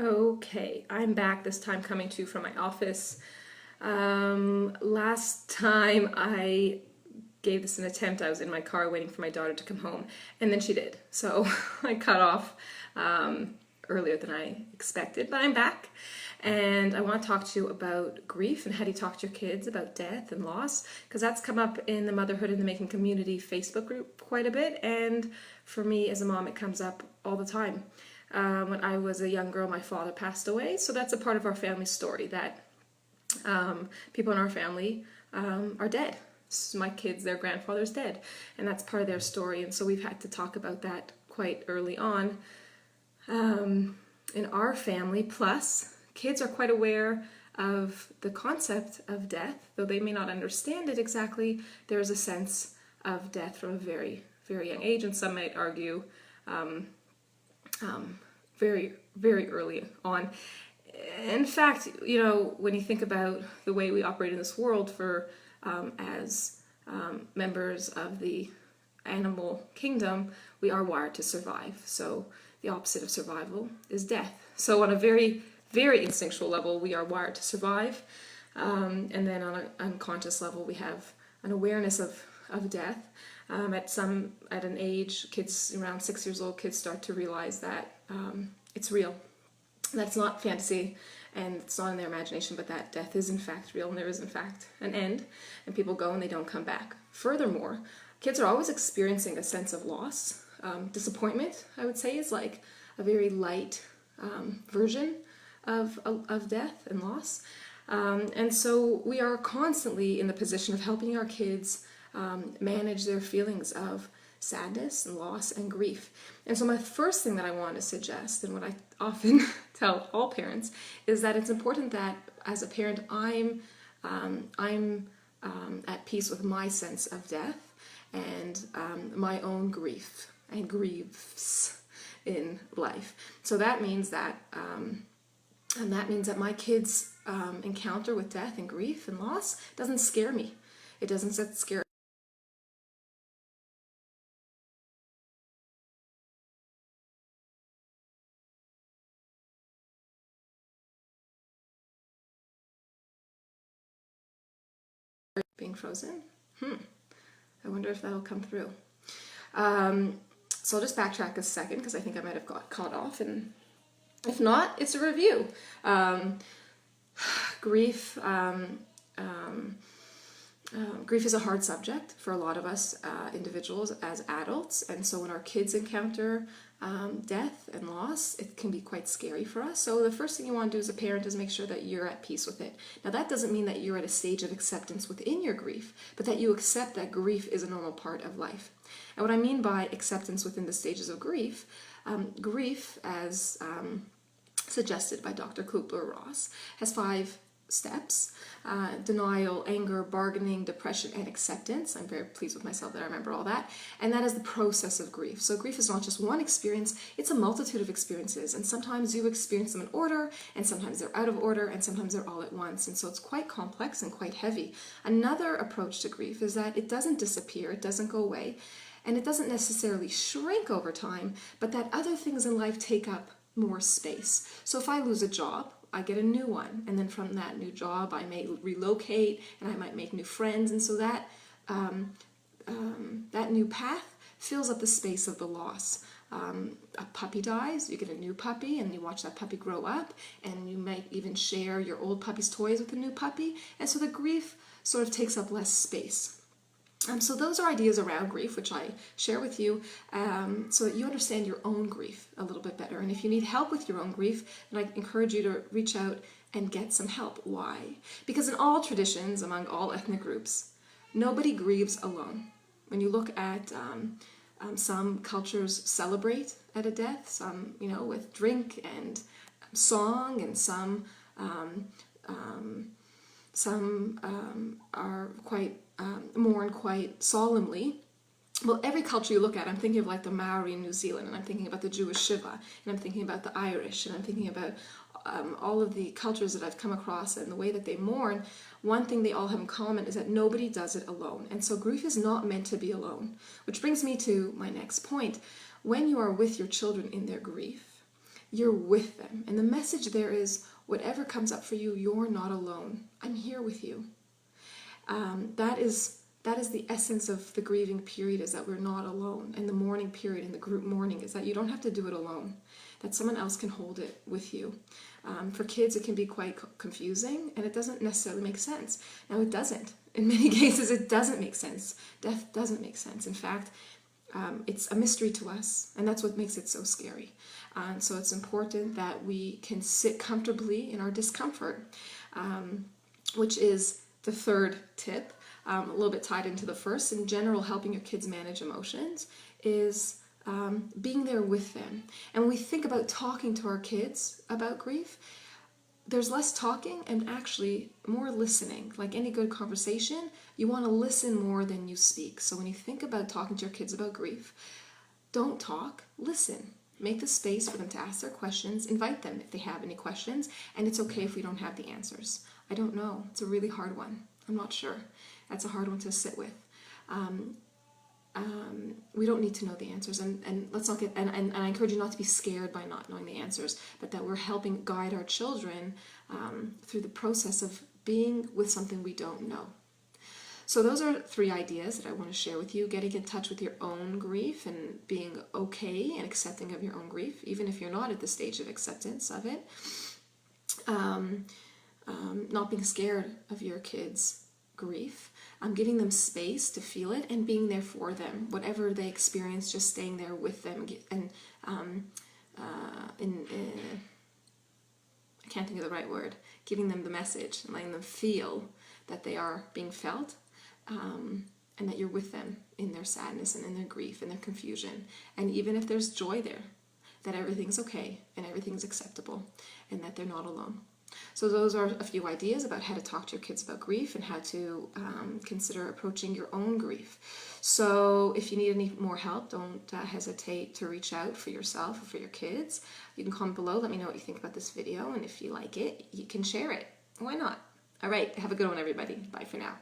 Okay, I'm back this time coming to you from my office. Last time I gave this an attempt, I was in my car waiting for my daughter to come home, and then she did. So I cut off earlier than I expected, but I'm back. And I want to talk to you about grief and how do you talk to your kids about death and loss, because that's come up in the Motherhood in the Making community Facebook group quite a bit, and for me as a mom it comes up all the time. When I was a young girl, my father passed away, so that's a part of our family story, that people in our family are dead. So my kids, their grandfather's dead, and that's part of their story, and so we've had to talk about that quite early on in our family. Plus, kids are quite aware of the concept of death, though they may not understand it exactly. There's a sense of death from a very, very young age, and some might argue very, very early on. In fact, when you think about the way we operate in this world as members of the animal kingdom, we are wired to survive. So the opposite of survival is death. So on a very, very instinctual level, we are wired to survive. And then on an unconscious level, we have an awareness of death. At an age, kids around 6 years old, kids start to realize that it's real. That's not fantasy and it's not in their imagination, but that death is in fact real and there is in fact an end, and people go and they don't come back. Furthermore, kids are always experiencing a sense of loss. Disappointment, I would say, is like a very light version of death and loss. And so we are constantly in the position of helping our kids manage their feelings of sadness and loss and grief. And so my first thing that I want to suggest, and what I often tell all parents, is that it's important that as a parent I'm at peace with my sense of death and my own grief and griefs in life. So that means that my kids' encounter with death and grief and loss doesn't scare me. It doesn't scare being frozen. I wonder if that'll come through. So I'll just backtrack a second because I think I might have got caught off, and if not, it's a review. Grief. Grief is a hard subject for a lot of us individuals as adults, and so when our kids encounter death and loss, it can be quite scary for us. So the first thing you want to do as a parent is make sure that you're at peace with it. Now that doesn't mean that you're at a stage of acceptance within your grief, but that you accept that grief is a normal part of life. And what I mean by acceptance within the stages of grief, grief as suggested by Dr. Kubler-Ross has 5 steps: denial, anger, bargaining, depression, and acceptance. I'm very pleased with myself that I remember all that. And that is the process of grief. So grief is not just one experience, it's a multitude of experiences. And sometimes you experience them in order, and sometimes they're out of order, and sometimes they're all at once. And so it's quite complex and quite heavy. Another approach to grief is that it doesn't disappear, it doesn't go away, and it doesn't necessarily shrink over time, but that other things in life take up more space. So if I lose a job, I get a new one, and then from that new job I may relocate and I might make new friends, and so that that new path fills up the space of the loss. A puppy dies, you get a new puppy, and you watch that puppy grow up, and you might even share your old puppy's toys with the new puppy, and so the grief sort of takes up less space. So those are ideas around grief, which I share with you so that you understand your own grief a little bit better. And if you need help with your own grief, then I encourage you to reach out and get some help. Why? Because in all traditions, among all ethnic groups, nobody grieves alone. When you look at some cultures celebrate at a death, some, with drink and song, and some are quite mourn quite solemnly. Well, every culture you look at, I'm thinking of like the Maori in New Zealand, and I'm thinking about the Jewish Shiva, and I'm thinking about the Irish, and I'm thinking about all of the cultures that I've come across and the way that they mourn. One thing they all have in common is that nobody does it alone. And so grief is not meant to be alone. Which brings me to my next point. When you are with your children in their grief, You're with them. And the message there is, whatever comes up for you, you're not alone. I'm here with you. That is the essence of the grieving period, is that we're not alone. And the mourning period and the group mourning is that you don't have to do it alone, that someone else can hold it with you. For kids, it can be quite confusing, and it doesn't necessarily make sense. Now, it doesn't. In many cases, it doesn't make sense. Death doesn't make sense. In fact, it's a mystery to us, and that's what makes it so scary. So it's important that we can sit comfortably in our discomfort, which is the third tip, a little bit tied into the first. In general, helping your kids manage emotions is being there with them. And when we think about talking to our kids about grief, there's less talking and actually more listening. Like any good conversation, you want to listen more than you speak. So when you think about talking to your kids about grief, don't talk, listen. Make the space for them to ask their questions. Invite them if they have any questions. And it's okay if we don't have the answers. I don't know. It's a really hard one. I'm not sure. That's a hard one to sit with. We don't need to know the answers, and let's not get, and I encourage you not to be scared by not knowing the answers, but that we're helping guide our children through the process of being with something we don't know. So those are 3 ideas that I want to share with you: getting in touch with your own grief and being okay and accepting of your own grief, even if you're not at the stage of acceptance of it. Not being scared of your kids' grief, giving them space to feel it and being there for them. Whatever they experience, just staying there with them. And I can't think of the right word. Giving them the message and letting them feel that they are being felt, and that you're with them in their sadness and in their grief and their confusion. And even if there's joy there, that everything's okay and everything's acceptable and that they're not alone. So those are a few ideas about how to talk to your kids about grief and how to consider approaching your own grief. So if you need any more help, don't hesitate to reach out for yourself or for your kids. You can comment below, let me know what you think about this video, and if you like it, you can share it. Why not? All right, have a good one, everybody. Bye for now.